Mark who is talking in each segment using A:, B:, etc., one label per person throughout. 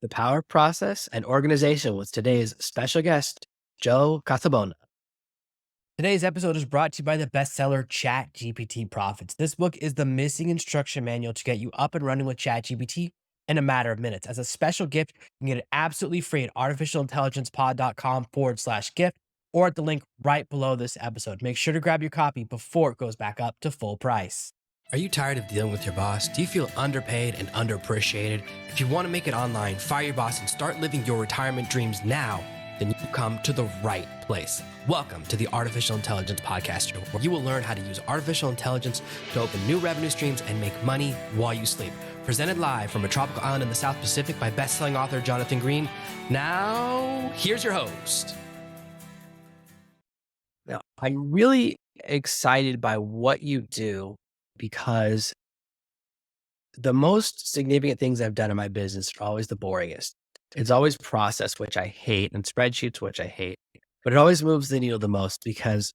A: the power of process and organization with today's special guest, Joe Casabona. Today's episode is brought to you by the bestseller ChatGPT Profits. This book is the missing instruction manual to get you up and running with ChatGPT in a matter of minutes. As a special gift, you can get it absolutely free at artificialintelligencepod.com/gift or at the link right below this episode. Make sure to grab your copy before it goes back up to full price. Are you tired of dealing with your boss? Do you feel underpaid and underappreciated? If you want to make it online, fire your boss, and start living your retirement dreams now, then you've come to the right place. Welcome to the Artificial Intelligence Podcast Show, where you will learn how to use artificial intelligence to open new revenue streams and make money while you sleep. Presented live from a tropical island in the South Pacific by best-selling author Jonathan Green. Now, here's your host. Now, I'm really excited by what you do because the most significant things I've done in my business are always the boringest. It's always process, which I hate, and spreadsheets, which I hate. But it always moves the needle the most because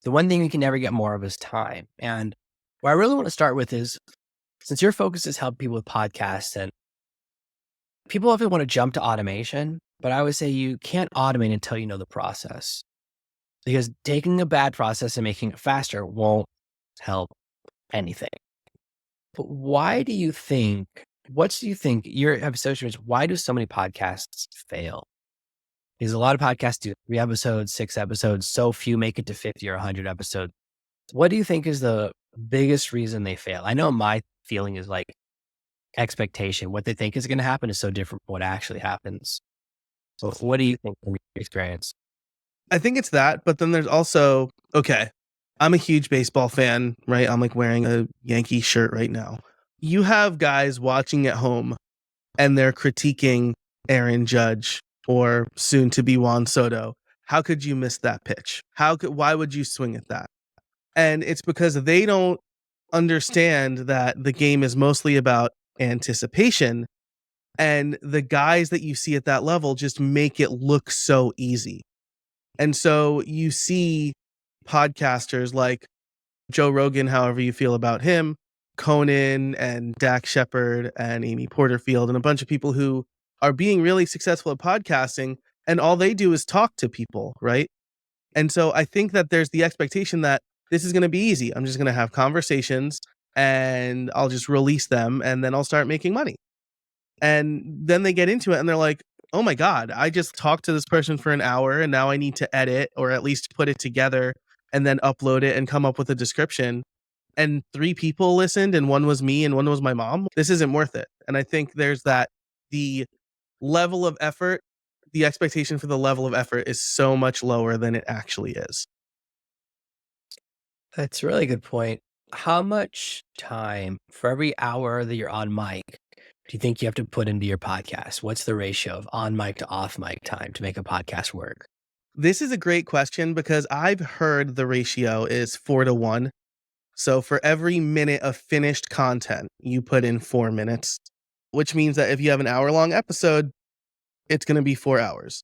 A: the one thing we can never get more of is time. And what I really want to start with is, since your focus is help people with podcasts, and people often want to jump to automation, but I always say you can't automate until you know the process. Because taking a bad process and making it faster won't help anything. But what do you think your episode is, why do so many podcasts fail? Because a lot of podcasts do 3 episodes, 6 episodes, so few make it to 50 or 100 episodes. What do you think is the biggest reason they fail? I know my feeling is like expectation. What they think is going to happen is so different from what actually happens. So what do you think from your experience?
B: I think it's that, but then there's also, okay, I'm a huge baseball fan, right? I'm like wearing a Yankee shirt right now. You have guys watching at home and they're critiquing Aaron Judge or soon to be Juan Soto. How could you miss that pitch? Why would you swing at that? And it's because they don't understand that the game is mostly about anticipation, and the guys that you see at that level just make it look so easy. And so you see podcasters like Joe Rogan, however you feel about him, Conan and Dak Shepard and Amy Porterfield, and a bunch of people who are being really successful at podcasting, and all they do is talk to people, right? And so I think that there's the expectation that this is going to be easy. I'm just going to have conversations and I'll just release them and then I'll start making money. And then they get into it and they're like, oh my God, I just talked to this person for an hour and now I need to edit or at least put it together and then upload it and come up with a description. And 3 people listened and one was me and one was my mom. This isn't worth it. And I think there's the level of effort, the expectation for the level of effort is so much lower than it actually is.
A: That's a really good point. How much time for every hour that you're on mic do you think you have to put into your podcast? What's the ratio of on mic to off mic time to make a podcast work?
B: This is a great question because I've heard the ratio is 4-1. So for every minute of finished content, you put in 4 minutes, which means that if you have an hour-long episode, it's going to be 4 hours.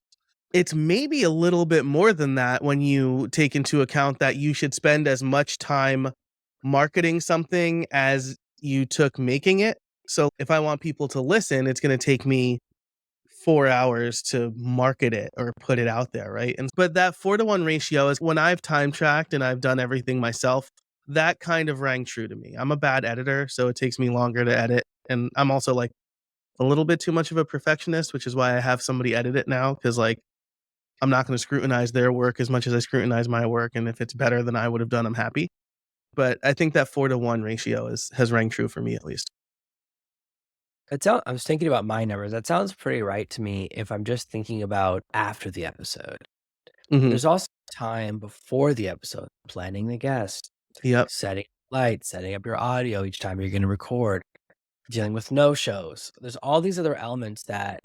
B: It's maybe a little bit more than that when you take into account that you should spend as much time marketing something as you took making it. So if I want people to listen, it's going to take me 4 hours to market it or put it out there, right? But that 4-1 ratio is when I've time tracked and I've done everything myself, that kind of rang true to me. I'm a bad editor, so it takes me longer to edit. And I'm also like a little bit too much of a perfectionist, which is why I have somebody edit it now. Cause like, I'm not going to scrutinize their work as much as I scrutinize my work. And if it's better than I would have done, I'm happy. But I think that 4-1 ratio has rang true for me at least.
A: I was thinking about my numbers. That sounds pretty right to me if I'm just thinking about after the episode.
B: Mm-hmm.
A: There's also time before the episode, planning the guest,
B: Yep.
A: setting lights, setting up your audio each time you're going to record, dealing with no-shows. There's all these other elements that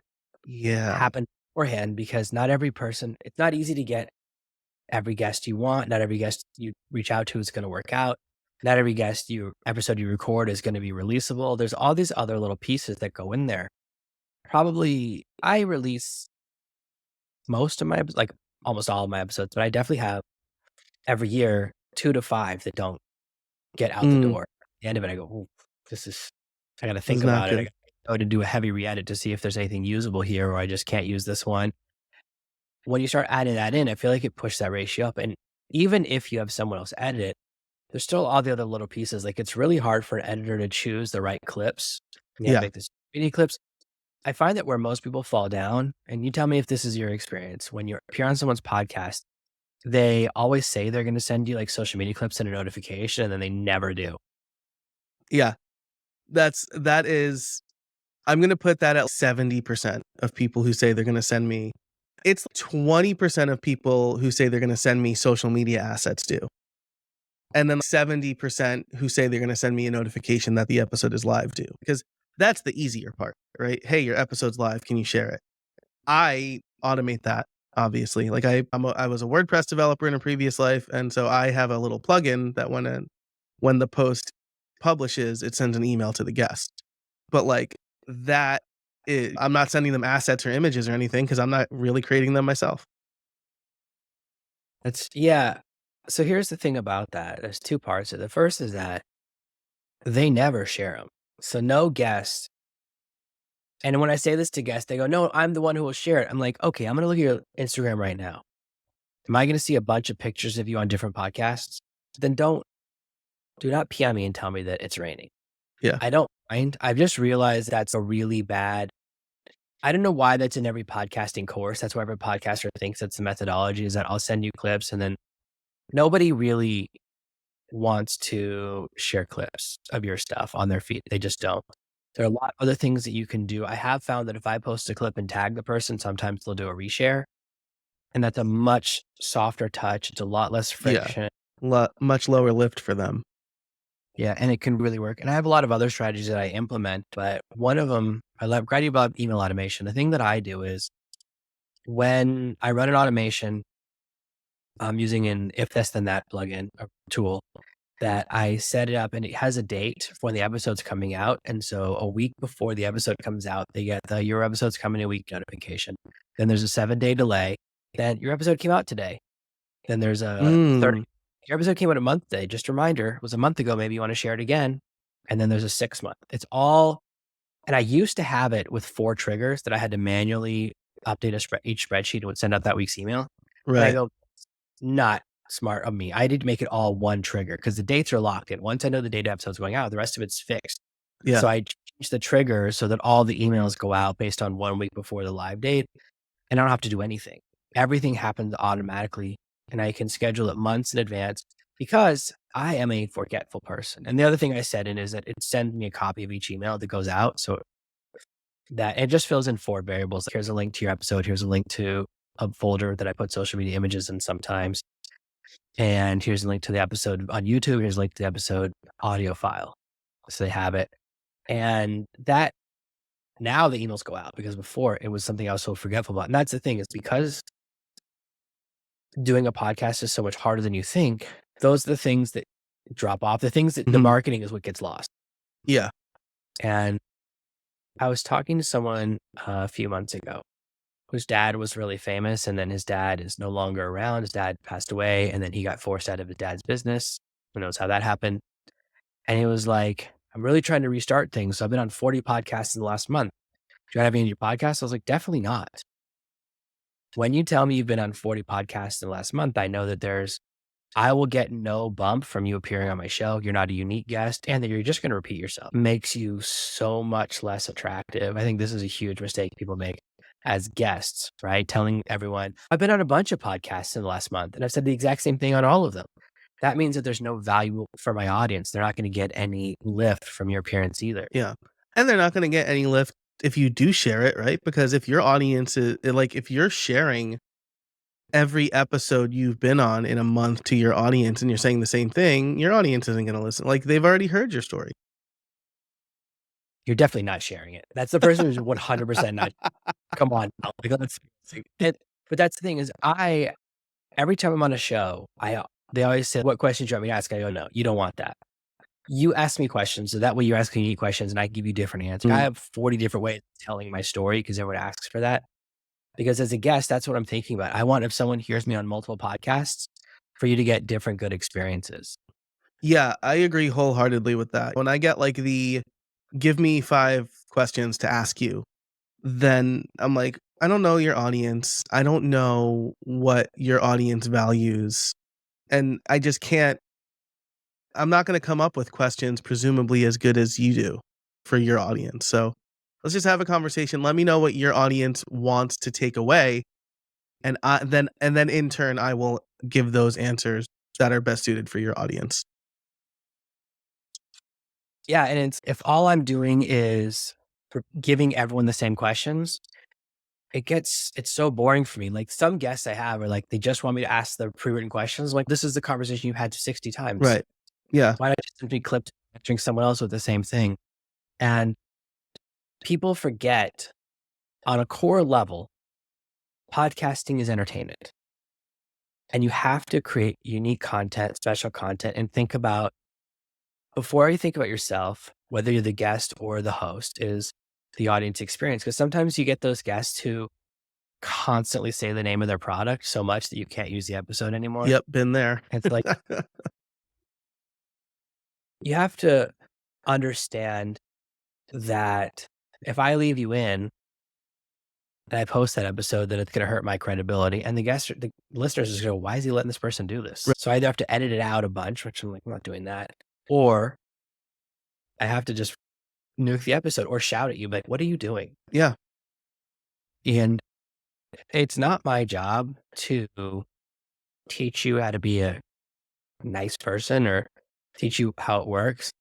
B: Yeah.
A: happen beforehand because not every person, it's not easy to get every guest you want. Not every guest you reach out to is going to work out. Not every episode you record is going to be releasable. There's all these other little pieces that go in there. Probably I release most of my, like almost all of my episodes, but I definitely have every year 2 to 5 that don't get out the
B: Mm,
A: door. At the end of it, I go, "Ooh, I got to
B: that's
A: think
B: not
A: about it.
B: good.
A: to do a heavy re-edit to see if there's anything usable here, or I just can't use this one. When you start adding that in, I feel like it pushed that ratio up. And even if you have someone else edit it, there's still all the other little pieces. Like it's really hard for an editor to choose the right clips. You have to
B: Yeah.
A: make this mini clips. I find that where most people fall down, and you tell me if this is your experience, when you appear on someone's podcast, they always say they're going to send you like social media clips and a notification, and then they never do.
B: Yeah. That is I'm gonna put that at 70% of people who say they're gonna send me. It's 20% of people who say they're gonna send me social media assets do. And then 70% who say they're gonna send me a notification that the episode is live do. Because that's the easier part, right? Hey, your episode's live. Can you share it? I automate that, obviously. Like I was a WordPress developer in a previous life, and so I have a little plugin that when the post publishes, it sends an email to the guest. But like that I'm not sending them assets or images or anything because I'm not really creating them myself.
A: That's yeah. So here's the thing about that. There's two parts. The first is that they never share them. So no guest. And when I say this to guests, they go, "No, I'm the one who will share it." I'm like, "Okay, I'm going to look at your Instagram right now. Am I going to see a bunch of pictures of you on different podcasts? Then do not PM me and tell me that it's raining."
B: Yeah.
A: I don't mind. I've just realized that's a really bad. I don't know why that's in every podcasting course. That's why every podcaster thinks that's the methodology, is that I'll send you clips and then nobody really wants to share clips of your stuff on their feed. They just don't. There are a lot of other things that you can do. I have found that if I post a clip and tag the person, sometimes they'll do a reshare, and that's a much softer touch. It's a lot less
B: Yeah.
A: friction.
B: Much lower lift for them.
A: Yeah, and it can really work. And I have a lot of other strategies that I implement, but one of them, I love writing about email automation. The thing that I do is when I run an automation, I'm using an if this then that plugin or tool that I set it up, and it has a date for when the episode's coming out. And so a week before the episode comes out, they get the your episode's coming a week notification. Then there's a 7-day delay. Then your episode came out today. Then there's a 30.
B: Mm.
A: Your episode came out a month today. Just a reminder, it was a month ago. Maybe you want to share it again. And then there's a 6-month. It's all, and I used to have it with 4 triggers that I had to manually update each spreadsheet and would send out that week's email. And I
B: Right.
A: go, not smart of me. I need to make it all one trigger because the dates are locked in. Once I know the date episode's going out, the rest of it's fixed.
B: Yeah.
A: So I changed the trigger so that all the emails go out based on 1 week before the live date, and I don't have to do anything. Everything happens automatically, and I can schedule it months in advance because I am a forgetful person. And the other thing I said in is that it sends me a copy of each email that goes out. So that it just fills in 4 variables. Here's a link to your episode. Here's a link to a folder that I put social media images in sometimes. And here's a link to the episode on YouTube. Here's a link to the episode audio file. So they have it. And that now the emails go out because before it was something I was so forgetful about. And that's the thing, is because doing a podcast is so much harder than you think. Those are the things that drop off. The things that the
B: Mhm.
A: marketing is what gets lost.
B: Yeah.
A: And I was talking to someone a few months ago whose dad was really famous, and then his dad is no longer around. His dad passed away, and then he got forced out of his dad's business. Who knows how that happened? And he was like, "I'm really trying to restart things. So I've been on 40 podcasts in the last month. Do you have any of your podcasts?" I was like, "Definitely not." When you tell me you've been on 40 podcasts in the last month, I know that I will get no bump from you appearing on my show. You're not a unique guest, and that you're just going to repeat yourself. Makes you so much less attractive. I think this is a huge mistake people make as guests, right? Telling everyone, "I've been on a bunch of podcasts in the last month, and I've said the exact same thing on all of them." That means that there's no value for my audience. They're not going to get any lift from your appearance either.
B: Yeah. And they're not gonna get any lift if you do share it, right? Because if your audience is like, if you're sharing every episode you've been on in a month to your audience and you're saying the same thing, your audience isn't gonna listen. Like, they've already heard your story.
A: You're definitely not sharing it. That's the person who's 100% not. Come on, now, like, let's. But that's the thing, is every time I'm on a show, they always say, "What questions do you want me to ask?" I go, "No, you don't want that. You ask me questions, so that way you're asking me questions and I give you different answers." I
B: Mm.
A: have 40 different ways of telling my story because everyone asks for that. Because as a guest, that's what I'm thinking about. I want, if someone hears me on multiple podcasts, for you to get different good experiences.
B: Yeah, I agree wholeheartedly with that. When I get, like, the give me 5 questions to ask you, then I'm like, I don't know your audience. I don't know what your audience values. And I just can't, I'm not going to come up with questions presumably as good as you do for your audience. So let's just have a conversation. Let me know what your audience wants to take away. And then in turn, I will give those answers that are best suited for your audience.
A: Yeah, and it's if all I'm doing is giving everyone the same questions, it's so boring for me. Like some guests I have are like, they just want me to ask the pre-written questions. Like, this is the conversation you've had 60 times.
B: Right. Yeah.
A: Why not just simply clip answering someone else with the same thing? And people forget on a core level, podcasting is entertainment. And you have to create unique content, special content, and think about before you think about yourself, whether you're the guest or the host, is the audience experience. Because sometimes you get those guests who constantly say the name of their product so much that you can't use the episode anymore.
B: Yep. Been there.
A: It's like you have to understand that if I leave you in and I post that episode, then it's going to hurt my credibility. And the listeners is going to go, why is he letting this person do this?
B: Right.
A: So I either have to edit it out a bunch, which I'm like, I'm not doing that. Or I have to just nuke the episode or shout at you, like, what are you doing?
B: Yeah.
A: And it's not my job to teach you how to be a nice person or teach you how it works.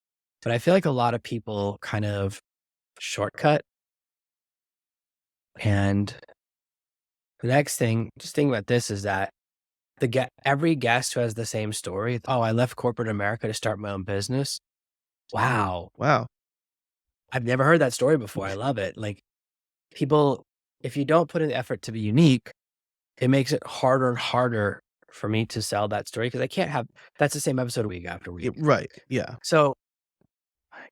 A: But I feel like a lot of people kind of shortcut. And the next thing, just think about this is that every guest who has the same story. Oh, I left corporate America to start my own business. Wow.
B: Wow.
A: I've never heard that story before. I love it. Like people, if you don't put in the effort to be unique, it makes it harder and harder for me to sell that story because I can't have that's the same episode week after week.
B: Right. Yeah.
A: So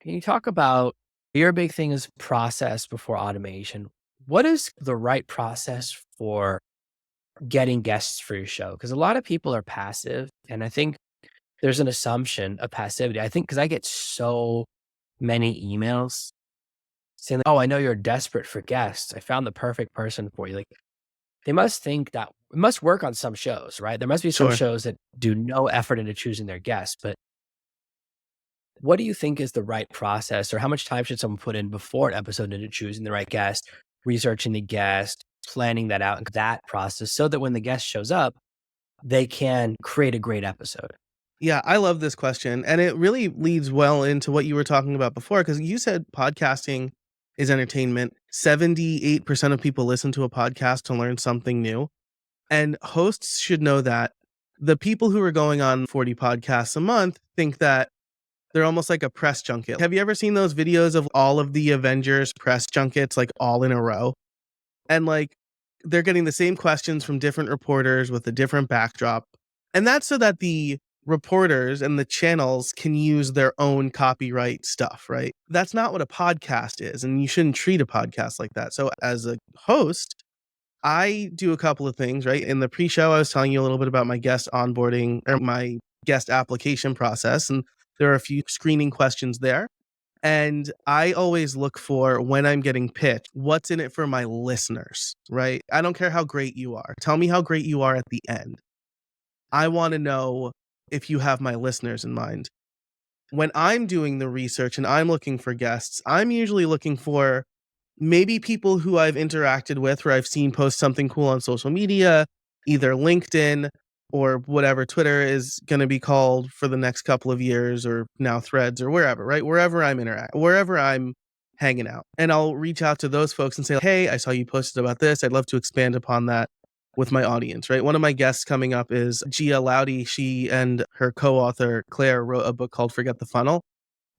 A: can you talk about your big thing is process before automation? What is the right process for getting guests for your show? Because a lot of people are passive, and I think there's an assumption of passivity. I think because I get so many emails saying, "Oh, I know you're desperate for guests. I found the perfect person for you." Like they must think that it must work on some shows, right? There must be some
B: Sure.
A: shows that do no effort into choosing their guests, but what do you think is the right process, or how much time should someone put in before an episode into choosing the right guest, researching the guest, planning that out, and that process so that when the guest shows up, they can create a great episode?
B: Yeah, I love this question. And it really leads well into what you were talking about before, because you said podcasting is entertainment. 78% of people listen to a podcast to learn something new. And hosts should know that the people who are going on 40 podcasts a month think that they're almost like a press junket. Have you ever seen those videos of all of the Avengers press junkets, like all in a row? And like they're getting the same questions from different reporters with a different backdrop. And that's so that the reporters and the channels can use their own copyright stuff, right? That's not what a podcast is. And you shouldn't treat a podcast like that. So as a host, I do a couple of things, right? In the pre-show, I was telling you a little bit about my guest onboarding or my guest application process. And there are a few screening questions there. And I always look for when I'm getting pitched, what's in it for my listeners, right? I don't care how great you are. Tell me how great you are at the end. I want to know if you have my listeners in mind. When I'm doing the research and I'm looking for guests, I'm usually looking for maybe people who I've interacted with where I've seen post something cool on social media, either LinkedIn or whatever Twitter is going to be called for the next couple of years, or now Threads or wherever, right? Wherever I'm hanging out. And I'll reach out to those folks and say, "Hey, I saw you posted about this. I'd love to expand upon that with my audience," right? One of my guests coming up is Gia Loudy. She and her co-author Claire wrote a book called Forget the Funnel,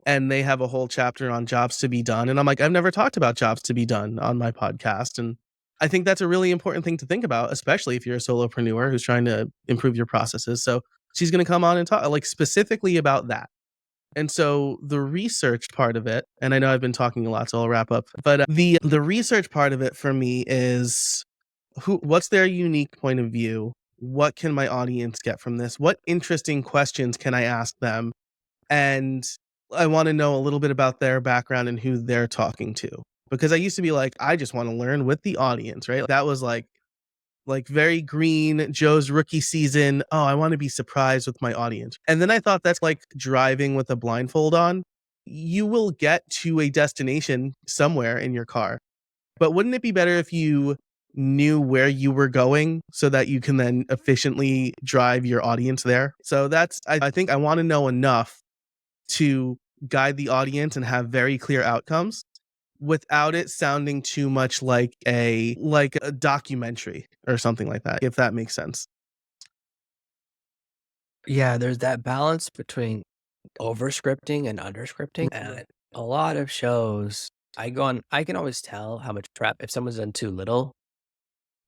B: and they have a whole chapter on jobs to be done. And I'm like, I've never talked about jobs to be done on my podcast. And I think that's a really important thing to think about, especially if you're a solopreneur who's trying to improve your processes. So she's going to come on and talk like specifically about that. And so the research part of it, and I know I've been talking a lot, so I'll wrap up. But the research part of it for me is what's their unique point of view? What can my audience get from this? What interesting questions can I ask them? And I want to know a little bit about their background and who they're talking to. because I used to be like, I just want to learn with the audience, right? That was like very green, Joe's rookie season. Oh, I want to be surprised with my audience. And then I thought that's like driving with a blindfold on. You will get to a destination somewhere in your car, but wouldn't it be better if you knew where you were going so that you can then efficiently drive your audience there? So I think I want to know enough to guide the audience and have very clear outcomes without it sounding too much like a documentary or something like that, if that makes sense.
A: Yeah, there's that balance between over scripting and under scripting. And a lot of shows, I can always tell how much prep if someone's done too little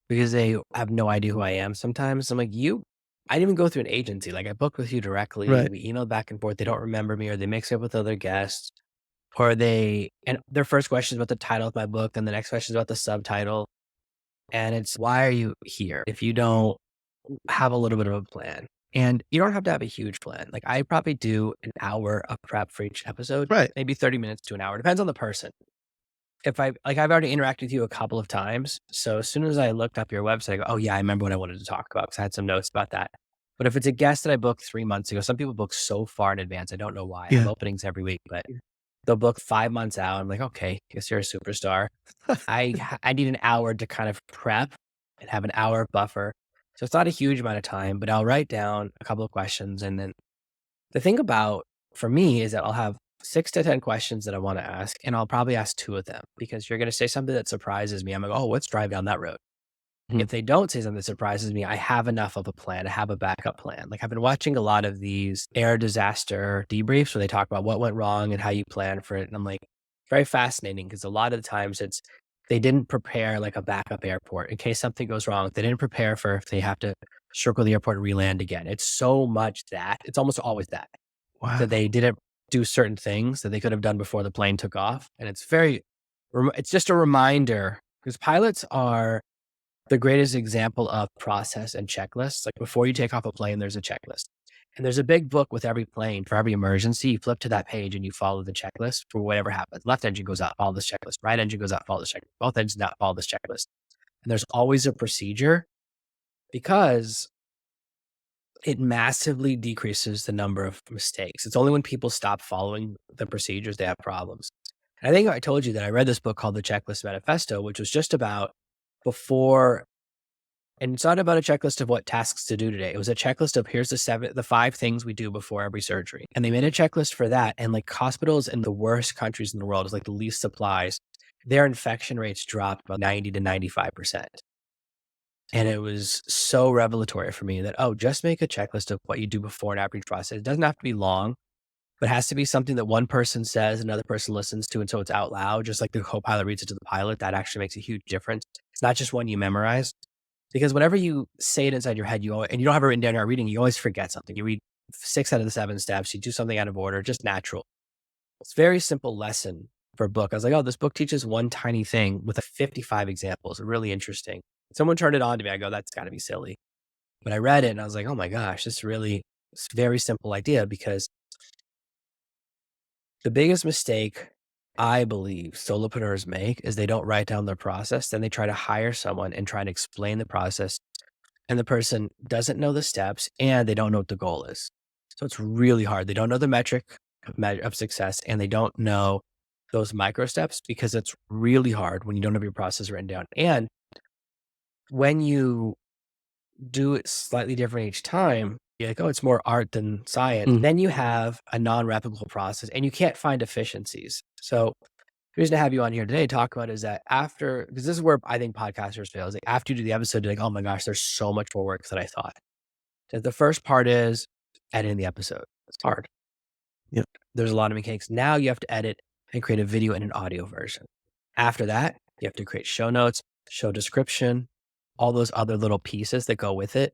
A: because they have no idea who I am sometimes. I'm like, I didn't even go through an agency. Like I booked with you directly.
B: Right.
A: We emailed back and forth. They don't remember me or they mix it up with other guests. And their first question is about the title of my book, and the next question is about the subtitle. And it's, why are you here if you don't have a little bit of a plan? And you don't have to have a huge plan. Like I probably do an hour of prep for each episode,
B: Right.
A: maybe 30 minutes to an hour. Depends on the person. If I've already interacted with you a couple of times. So as soon as I looked up your website, I go, oh yeah, I remember what I wanted to talk about because I had some notes about that. But if it's a guest that I booked 3 months ago, some people book so far in advance. I don't know why. I have
B: Yeah.
A: openings every week, but they'll book 5 months out. I'm like, okay, guess you're a superstar. I need an hour to kind of prep and have an hour buffer. So it's not a huge amount of time, but I'll write down a couple of questions. And then the thing about for me is that I'll have 6 to 10 questions that I want to ask, and I'll probably ask 2 of them because you're going to say something that surprises me. I'm like, oh, let's drive down that road.
B: Mhm.
A: If they don't say something that surprises me, I have enough of a plan. I have a backup plan. Like I've been watching a lot of these air disaster debriefs where they talk about what went wrong and how you plan for it. And I'm like, very fascinating because a lot of the times they didn't prepare like a backup airport in case something goes wrong. They didn't prepare for if they have to circle the airport and re-land again. It's so much that it's almost always that
B: Wow.
A: they didn't do certain things that they could have done before the plane took off. And it's just a reminder because pilots are the greatest example of process and checklists. Like before you take off a plane, there's a checklist. And there's a big book with every plane for every emergency. You flip to that page and you follow the checklist for whatever happens. Left engine goes out, follow this checklist. Right engine goes out, follow this checklist. Both engines out, follow this checklist. And there's always a procedure because it massively decreases the number of mistakes. It's only when people stop following the procedures they have problems. And I think I told you that I read this book called The Checklist Manifesto, which was just about before. And it's not about a checklist of what tasks to do today. It was a checklist of here's the 5 things we do before every surgery. And they made a checklist for that. And like hospitals in the worst countries in the world, is like the least supplies, their infection rates dropped about 90 to 95%. And it was so revelatory for me that, oh, just make a checklist of what you do before and after each process. It doesn't have to be long, but it has to be something that one person says, another person listens to. And so it's out loud, just like the co-pilot reads it to the pilot. That actually makes a huge difference. It's not just one you memorize. Because whenever you say it inside your head, and you don't have it written down in your reading, you always forget something. You read 6 out of the 7 steps, you do something out of order, just natural. It's a very simple lesson for a book. I was like, oh, this book teaches one tiny thing with 55 examples. Really interesting. Someone turned it on to me. I go, that's got to be silly. But I read it and I was like, oh my gosh, it's a very simple idea because the biggest mistake I believe solopreneurs make is they don't write down their process. Then they try to hire someone and try to explain the process. And the person doesn't know the steps and they don't know what the goal is. So it's really hard. They don't know the metric of success and they don't know those micro steps because it's really hard when you don't have your process written down. And when you do it slightly different each time, you're like, oh, it's more art than science.
B: Mm.
A: Then you have a non-replicable process and you can't find efficiencies. So the reason to have you on here today to talk about is that because this is where I think podcasters fail, is like after you do the episode, you're like, oh my gosh, there's so much more work than I thought. So the first part is editing the episode. It's hard.
B: Yep.
A: There's a lot of mechanics. Now you have to edit and create a video and an audio version. After that, you have to create show notes, show description, all those other little pieces that go with it.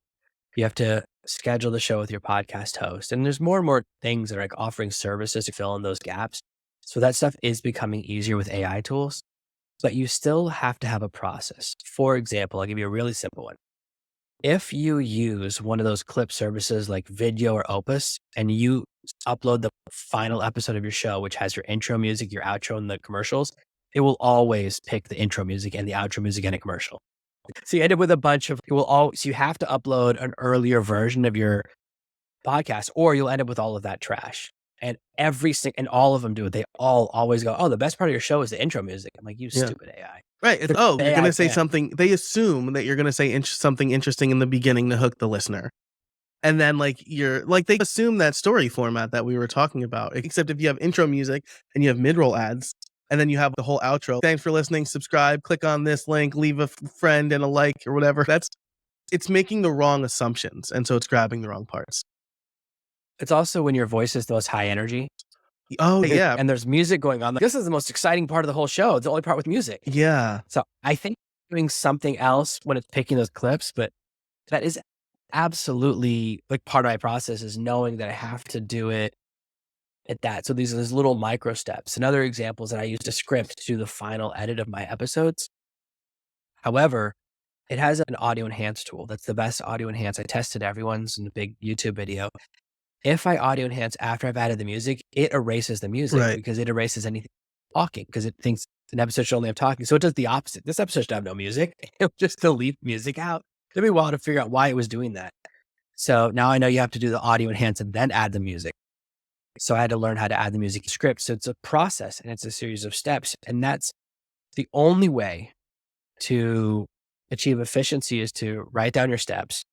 A: You have to schedule the show with your podcast host. And there's more and more things that are like offering services to fill in those gaps. So that stuff is becoming easier with AI tools, but you still have to have a process. For example, I'll give you a really simple one. If you use one of those clip services like Video or Opus, and you upload the final episode of your show, which has your intro music, your outro, and the commercials, it will always pick the intro music and the outro music in a commercial. So you end up with a bunch of, so you have to upload an earlier version of your podcast, or you'll end up with all of that trash. And and all of them do it. They all always go, "Oh, the best part of your show is the intro music." I'm like, "You
B: Yeah.
A: stupid AI."
B: Right. It's,
A: The
B: oh, you're
A: AI
B: gonna say
A: can't.
B: something. They assume that you're gonna say something interesting in the beginning to hook the listener, and then like you're like they assume that story format that we were talking about. Except if you have intro music and you have mid-roll ads, and then you have the whole outro. Thanks for listening. Subscribe. Click on this link. Leave a friend and a like or whatever. It's making the wrong assumptions, and so it's grabbing the wrong parts.
A: It's also when your voice is the most high energy.
B: Oh yeah,
A: And there's music going on. This is the most exciting part of the whole show. It's the only part with music.
B: yeah.
A: So I think doing something else when it's picking those clips, but that is absolutely like part of my process is knowing that I have to do it at that. So these are these little micro steps. Another example is that I used a script to do the final edit of my episodes. However, it has an audio enhance tool. That's the best audio enhance. I tested everyone's in a big YouTube video. If I audio enhance after I've added the music, it erases the music
B: Right.
A: because it erases anything talking because it thinks an episode should only have talking. So it does the opposite. This episode should have no music. It'll just delete music out. It took me a while to figure out why it was doing that. So now I know you have to do the audio enhance and then add the music. So I had to learn how to add the music script. So it's a process and it's a series of steps. And that's the only way to achieve efficiency is to write down your steps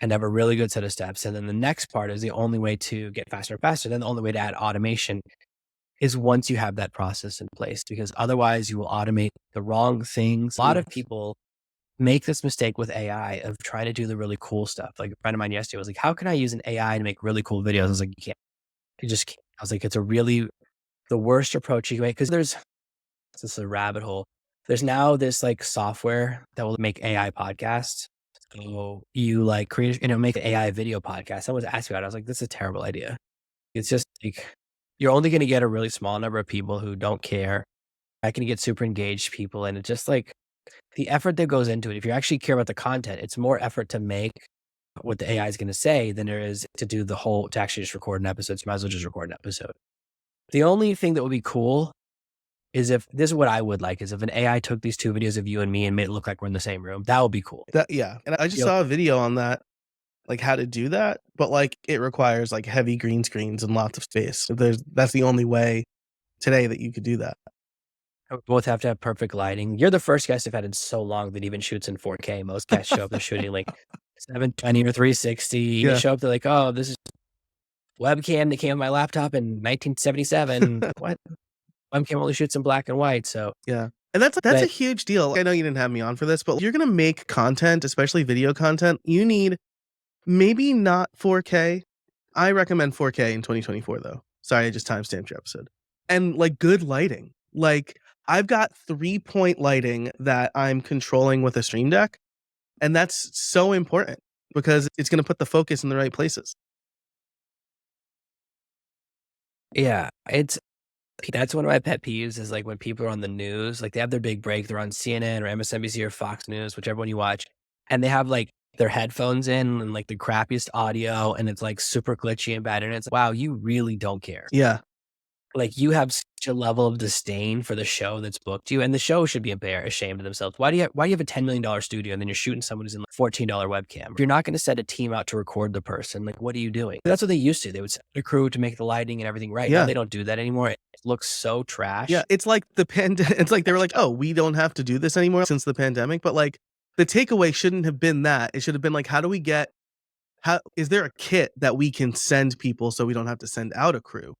A: and have a really good set of steps. And then the next part is the only way to get faster and faster. Then the only way to add automation is once you have that process in place, because otherwise you will automate the wrong things. A lot of people make this mistake with AI of trying to do the really cool stuff. Like a friend of mine yesterday was like, how can I use an AI to make really cool videos? I was like, you can't. You just can't. I was like, it's the worst approach you can make because this is a rabbit hole. There's now this like software that will make AI podcasts. So you like make an AI video podcast. Someone was asking about it. I was like, this is a terrible idea. It's just like, you're only going to get a really small number of people who don't care. I can get super engaged people. And it's just like the effort that goes into it. If you actually care about the content, it's more effort to make what the AI is going to say than there is to do to actually just record an episode. So you might as well just record an episode. The only thing that would be cool is if this is what I would like is if an AI took these two videos of you and me and made it look like we're in the same room. That would be cool.
B: Yeah. And I just
A: You know,
B: saw a video on that, like how to do that, but like it requires like heavy green screens and lots of space. That's the only way today that you could do that.
A: we both have to have perfect lighting. You're the first guest I've had in so long that even shoots in 4K. Most guests show up, they're shooting like 720 or 360. You
B: Yeah.
A: show up, they're like, oh, this is webcam that came on my laptop in 1977. What? Webcam only shoots in black and white. So
B: Yeah. And that's a
A: but
B: huge deal. I know you didn't have me on for this, but if you're going to make content, especially video content, you need maybe not 4K. I recommend 4K in 2024 though. Sorry, I just timestamped your episode. And like good lighting. Like I've got 3-point lighting that I'm controlling with a Stream Deck, and that's so important because it's going to put the focus in the right places.
A: yeah, that's one of my pet peeves is like when people are on the news, like they have their big break, they're on CNN or MSNBC or Fox News, whichever one you watch, and they have like their headphones in and like the crappiest audio and it's like super glitchy and bad. And it's wow, you really don't care.
B: Yeah.
A: Like you have such a level of disdain for the show that's booked you, and the show should be ashamed of themselves. Why do you have a $10 million studio and then you're shooting someone who's in like $14 webcam? If you're not going to send a team out to record the person, like what are you doing? That's what they used to. They would send a crew to make the lighting and everything right. Now
B: Yeah.
A: they don't do that anymore. It looks so trash.
B: Yeah. It's like it's like they were like, oh, we don't have to do this anymore since the pandemic. But like the takeaway shouldn't have been that. It should have been like, how is there a kit that we can send people so we don't have to send out a crew?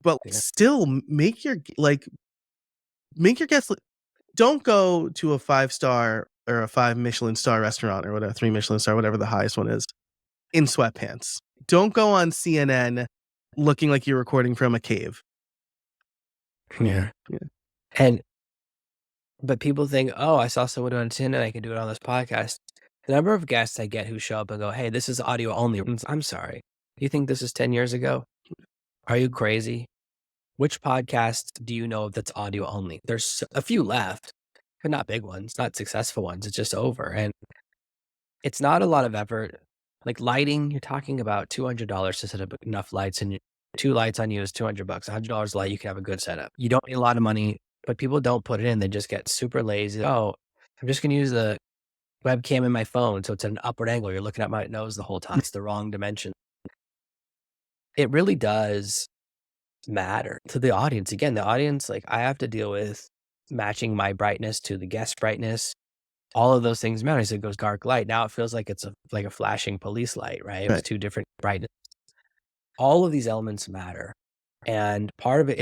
B: But
A: Yeah.
B: still make your guests don't go to a 5-star or a 5 Michelin star restaurant or whatever, 3 Michelin star, whatever the highest one is, in sweatpants. Don't go on CNN looking like you're recording from a cave.
A: Yeah.
B: Yeah.
A: But people think, oh, I saw someone do it on CNN, I can do it on this podcast. The number of guests I get who show up and go, hey, this is audio only. I'm sorry. You think this is 10 years ago? Are you crazy? Which podcast do you know that's audio only? There's a few left, but not big ones, not successful ones. It's just over. And it's not a lot of effort. Like lighting, you're talking about $200 to set up enough lights, and 2 lights on you is $200. $100 light, you can have a good setup. You don't need a lot of money but people don't put it in. They just get super lazy. Oh, I'm just going to use the webcam in my phone, so it's at an upward angle. You're looking at my nose the whole time. It's the wrong dimension. It really does matter to the audience. Again, the audience, like, I have to deal with matching my brightness to the guest brightness. All of those things matter. So it goes dark light. Now it feels like it's like a flashing police light, right? It was
B: Right.
A: two different brightness. All of these elements matter. And part of it,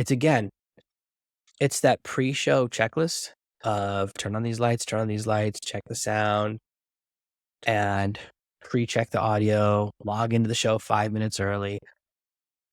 A: it's that pre-show checklist of turn on these lights, check the sound, and pre-check the audio, log into the show 5 minutes early.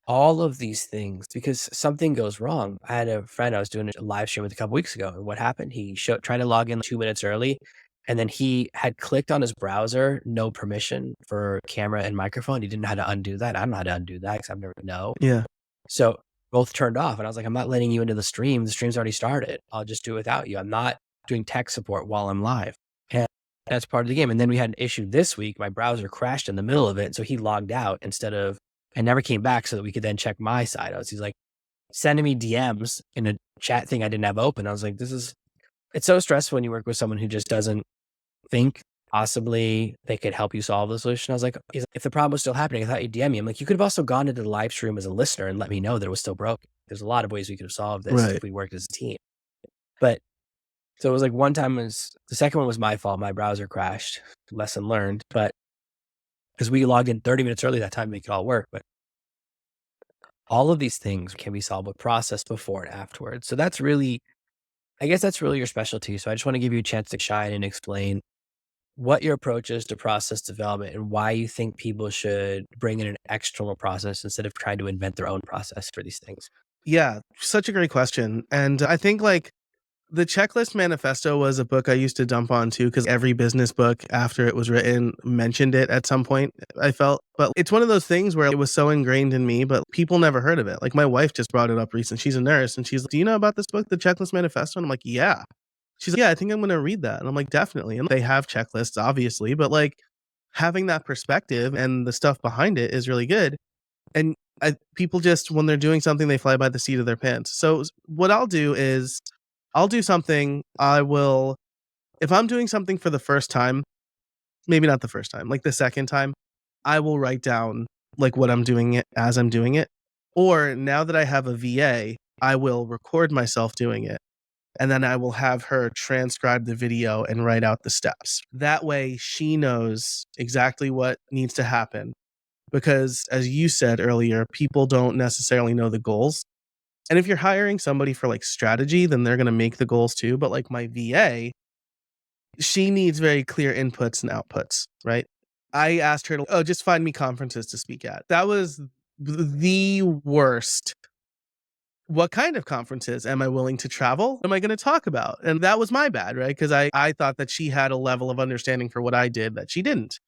A: All of these things, because something goes wrong. I had a friend I was doing a live stream with a couple weeks ago, and what happened? He tried to log in 2 minutes early, and then he had clicked on his browser, no permission for camera and microphone. He didn't know how to undo that. I don't know how to undo that because I've never know.
B: Yeah.
A: So both turned off, and I was like, I'm not letting you into the stream. The stream's already started. I'll just do it without you. I'm not doing tech support while I'm live. And that's part of the game. And then we had an issue this week. My browser crashed in the middle of it. So he logged out and never came back so that we could then check my side. He's like sending me DMs in a chat thing I didn't have open. I was like, it's so stressful when you work with someone who just doesn't think possibly they could help you solve the solution. I was like, if the problem was still happening, I thought you'd DM me. I'm like, you could have also gone into the live stream as a listener and let me know that it was still broken. There's a lot of ways we could have solved this
B: Right.
A: if we worked as a team. But so it was like one time the second one was my fault. My browser crashed. Lesson learned. But because we logged in 30 minutes early that time to make it all work. But all of these things can be solved with process before and afterwards. So I guess that's really your specialty. So I just want to give you a chance to shine and explain what your approach is to process development and why you think people should bring in an external process instead of trying to invent their own process for these things.
B: Yeah, such a great question. And I think like the Checklist Manifesto was a book I used to dump on too, because every business book after it was written mentioned it at some point, I felt. But it's one of those things where it was so ingrained in me, but people never heard of it. Like my wife just brought it up recently. She's a nurse and she's like, do you know about this book, The Checklist Manifesto? And I'm like, yeah. She's like, yeah, I think I'm going to read that. And I'm like, definitely. And they have checklists, obviously, but like having that perspective and the stuff behind it is really good. And people just, when they're doing something, they fly by the seat of their pants. So what I'll do is I'll do something. If I'm doing something for the first time, maybe not the first time, like the second time, I will write down like what I'm doing it as I'm doing it. Or now that I have a VA, I will record myself doing it. And then I will have her transcribe the video and write out the steps. That way she knows exactly what needs to happen. Because as you said earlier, people don't necessarily know the goals. And if you're hiring somebody for like strategy, then they're going to make the goals too. But like my VA, she needs very clear inputs and outputs, right? I asked her to, just find me conferences to speak at. That was the worst. What kind of conferences am I willing to travel? Am I going to talk about? And that was my bad, right? Because I thought that she had a level of understanding for what I did that she didn't.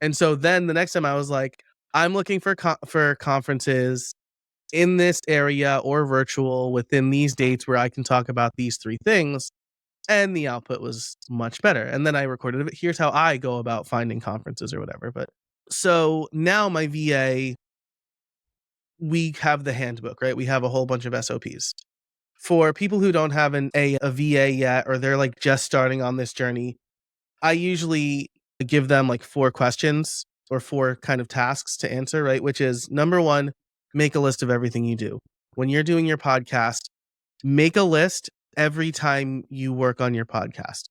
B: And so then the next time I was like, I'm looking for conferences in this area or virtual within these dates where I can talk about these three things. And the output was much better. And then I recorded it. Here's how I go about finding conferences or whatever. But so now my VA, we have the handbook, right? We have a whole bunch of SOPs. For people who don't have a VA yet, or they're like just starting on this journey, I usually give them like 4 questions or 4 kind of tasks to answer, right? Which is number 1, make a list of everything you do. When you're doing your podcast, make a list every time you work on your podcast.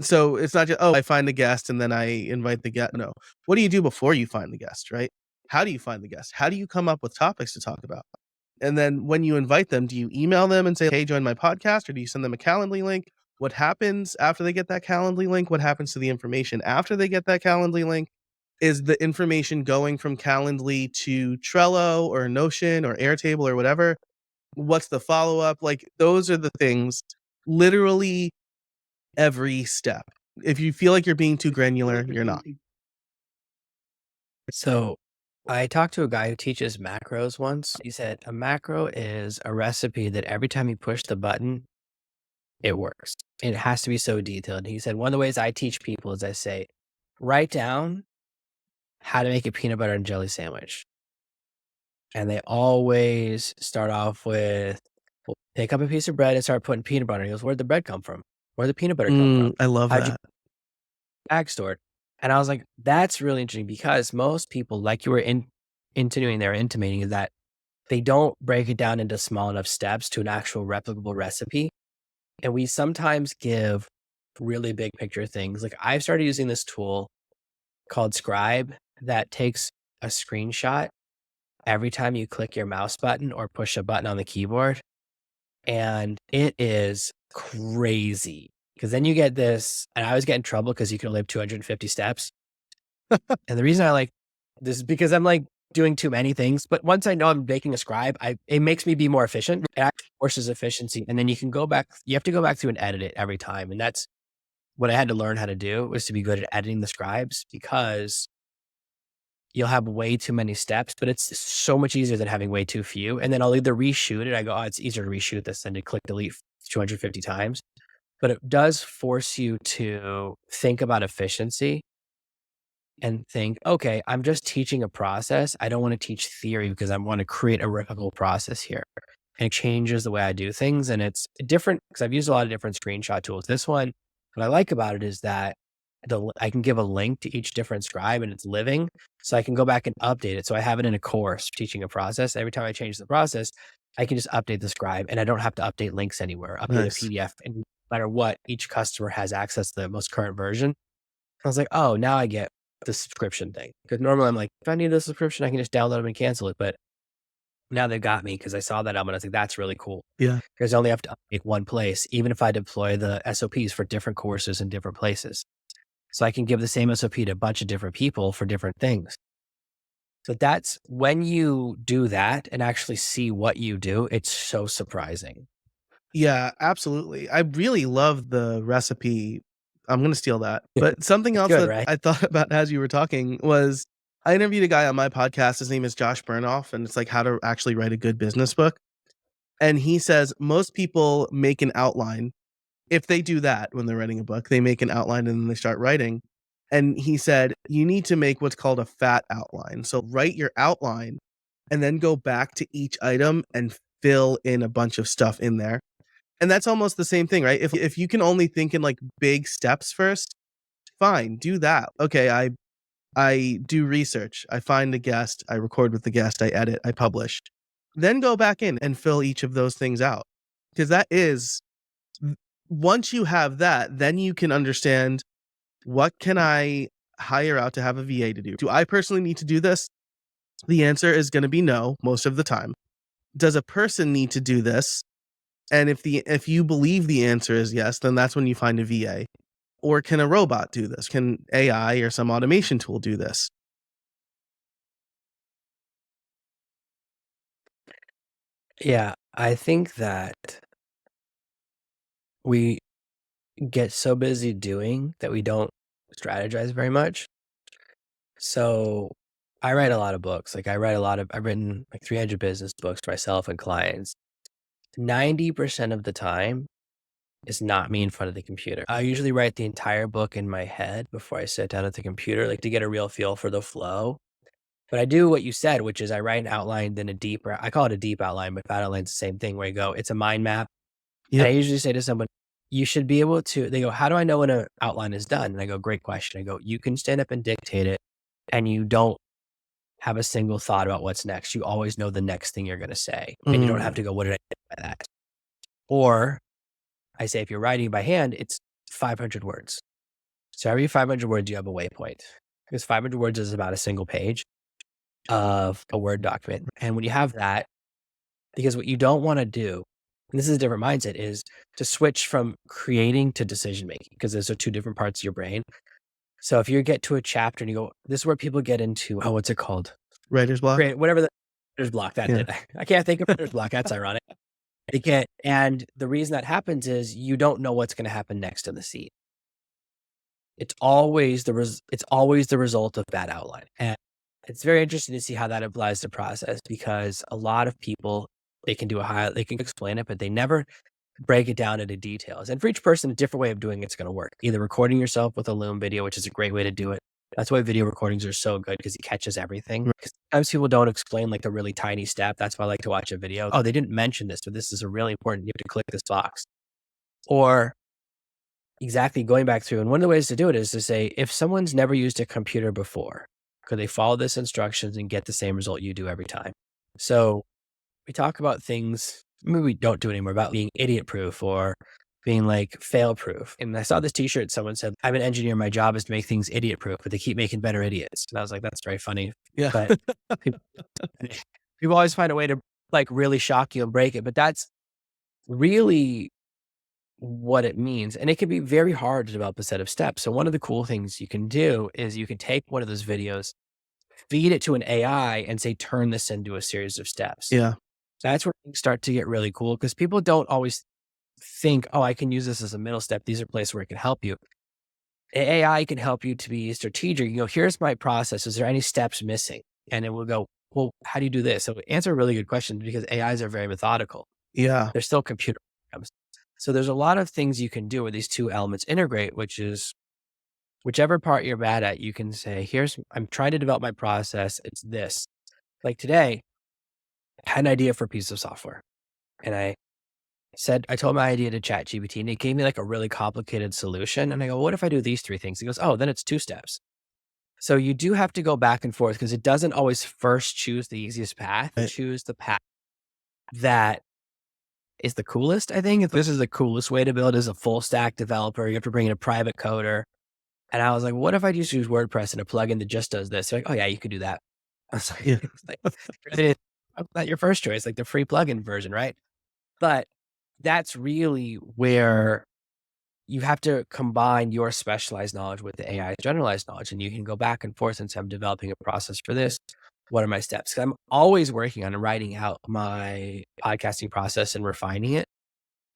B: So it's not just, I find a guest and then I invite the guest. No. What do you do before you find the guest, right? How do you find the guest? How do you come up with topics to talk about? And then when you invite them, do you email them and say, hey, join my podcast? Or do you send them a Calendly link? What happens after they get that Calendly link? What happens to the information after they get that Calendly link? Is the information going from Calendly to Trello or Notion or Airtable or whatever? What's the follow-up? Like those are the things, literally every step. If you feel like you're being too granular, you're not.
A: So I talked to a guy who teaches macros once. He said a macro is a recipe that every time you push the button, it works. It has to be so detailed. He said one of the ways I teach people is I say, write down how to make a peanut butter and jelly sandwich. And they always start off with, well, Pick up a piece of bread and start putting peanut butter. He goes, "Where'd the bread come from? Where'd the peanut butter come from?
B: I love
A: How'd you
B: that.
A: bag stored?" And I was like, that's really interesting because most people, like you were insinuating there, intimating, is that they don't break it down into small enough steps to an actual replicable recipe. And we sometimes give really big picture things. Like I've started using this tool called Scribe that takes a screenshot every time you click your mouse button or push a button on the keyboard. And it is crazy because then you get this, and I always get in trouble because you can only have 250 steps. And the reason I like this is because I'm like doing too many things. But once I know I'm making a scribe, it makes me be more efficient. It actually forces efficiency. And then you can go back, you have to go back through and edit it every time. And that's what I had to learn how to do, was to be good at editing the scribes, because you'll have way too many steps, but it's so much easier than having way too few. And then I'll either reshoot it. I go, oh, it's easier to reshoot this than to click delete 250 times. But it does force you to think about efficiency and think, okay, I'm just teaching a process. I don't want to teach theory because I want to create a replicable process here. And it changes the way I do things. And it's different because I've used a lot of different screenshot tools. This one, what I like about it is that I can give a link to each different scribe and it's living. So I can go back and update it. So I have it in a course teaching a process. Every time I change the process, I can just update the scribe and I don't have to update links anywhere, update a
B: Nice.
A: PDF. And no matter what, each customer has access to the most current version. I was like, oh, now I get the subscription thing. Because normally I'm like, if I need a subscription, I can just download them and cancel it. But now they've got me because I saw that element. I was like, that's really cool.
B: Yeah.
A: Because I only have to update one place, even if I deploy the SOPs for different courses in different places. So I can give the same SOP to a bunch of different people for different things. So that's when you do that and actually see what you do, it's so surprising.
B: Yeah, absolutely. I really love the recipe. I'm gonna steal that. But something
A: It's
B: else
A: good,
B: that
A: right?
B: I thought about as you were talking was I interviewed a guy on my podcast. His name is Josh Burnoff, and it's like how to actually write a good business book. And he says most people make an outline. If they do that when they're writing a book, they make an outline and then they start writing. And he said, you need to make what's called a fat outline. So write your outline and then go back to each item and fill in a bunch of stuff in there. And that's almost the same thing, right? If you can only think in like big steps first, fine, do that. Okay, I do research. I find a guest, I record with the guest, I edit, I publish. Then go back in and fill each of those things out. Because that is once you have that, then you can understand, what can I hire out to have a VA to do? Do I personally need to do this? The answer is going to be no most of the time. Does a person need to do this? And if you believe the answer is yes, then that's when you find a VA. Or can a robot do this? Can AI or some automation tool do this?
A: Yeah. I think that we get so busy doing that we don't strategize very much. So I write a lot of books. Like I've written like 300 business books for myself and clients. 90% of the time is not me in front of the computer. I usually write the entire book in my head before I sit down at the computer, like to get a real feel for the flow. But I do what you said, which is I write an outline, then a deeper, I call it a deep outline, but fat outline's the same thing where you go, it's a mind map. And
B: Yep.
A: I usually say to someone, you should be able to, they go, how do I know when an outline is done? And I go, great question. I go, you can stand up and dictate it and you don't have a single thought about what's next. You always know the next thing you're going to say. And you don't have
B: Mm,
A: to go, what did I get by that? Or I say, if you're writing by hand, it's 500 words. So every 500 words, you have a waypoint, because 500 words is about a single page of a Word document. And when you have that, because what you don't want to do, and this is a different mindset, is to switch from creating to decision making, because those are two different parts of your brain. So if you get to a chapter and you go, this is where people get into, oh, what's it called?
B: writer's block.
A: Create whatever the writer's block. That's
B: Yeah.
A: it. I can't think of writer's block. That's ironic. You can't. And the reason that happens is you don't know what's going to happen next in the scene. It's always it's always the result of bad outline. And it's very interesting to see how that applies to process, because a lot of people, they can explain it, but they never break it down into details. And for each person, a different way of doing it's going to work. Either recording yourself with a Loom video, which is a great way to do it, That's why video recordings are so good because it catches everything.
B: Right.
A: 'Cause sometimes people don't explain like a really tiny step. That's why I like to watch a video. Oh, they didn't mention this, but this is a really important. You have to click this box. Or exactly going back through. And one of the ways to do it is to say, if someone's never used a computer before, could they follow this instructions and get the same result you do every time? So we talk about things, maybe we don't do it anymore, about being idiot proof or being like fail proof. And I saw this t-shirt, someone said, I'm an engineer, my job is to make things idiot proof, but they keep making better idiots. And I was like, that's very funny.
B: Yeah.
A: But people, people always find a way to like really shock you and break it. But that's really what it means. And it can be very hard to develop a set of steps. So one of the cool things you can do is you can take one of those videos, feed it to an AI and say, turn this into a series of steps.
B: Yeah.
A: That's where things start to get really cool because people don't always think, oh, I can use this as a middle step. These are places where it can help you. AI can help you to be strategic. You go, here's my process. Is there any steps missing? And it will go, well, how do you do this? So answer a really good question because AIs are very methodical.
B: Yeah.
A: They're still computer programs. So there's a lot of things you can do where these two elements integrate, which is whichever part you're bad at, you can say, I'm trying to develop my process. It's this. Like today, I had an idea for a piece of software. And I told my idea to ChatGPT and it gave me like a really complicated solution. And I go, what if I do these three things? He goes, oh, then it's 2 steps. So you do have to go back and forth because it doesn't always first choose the easiest path. It
B: Right.
A: choose the path that is the coolest, I think. If this is the coolest way to build as a full stack developer, you have to bring in a private coder. And I was like, what if I just use WordPress and a plugin that just does this? They're like, oh yeah, you could do that. I was like,
B: Yeah.
A: it's not your first choice, like the free plugin version, right? But that's really where you have to combine your specialized knowledge with the AI's generalized knowledge. And you can go back and forth and say, I'm developing a process for this. What are my steps? 'Cause I'm always working on writing out my podcasting process and refining it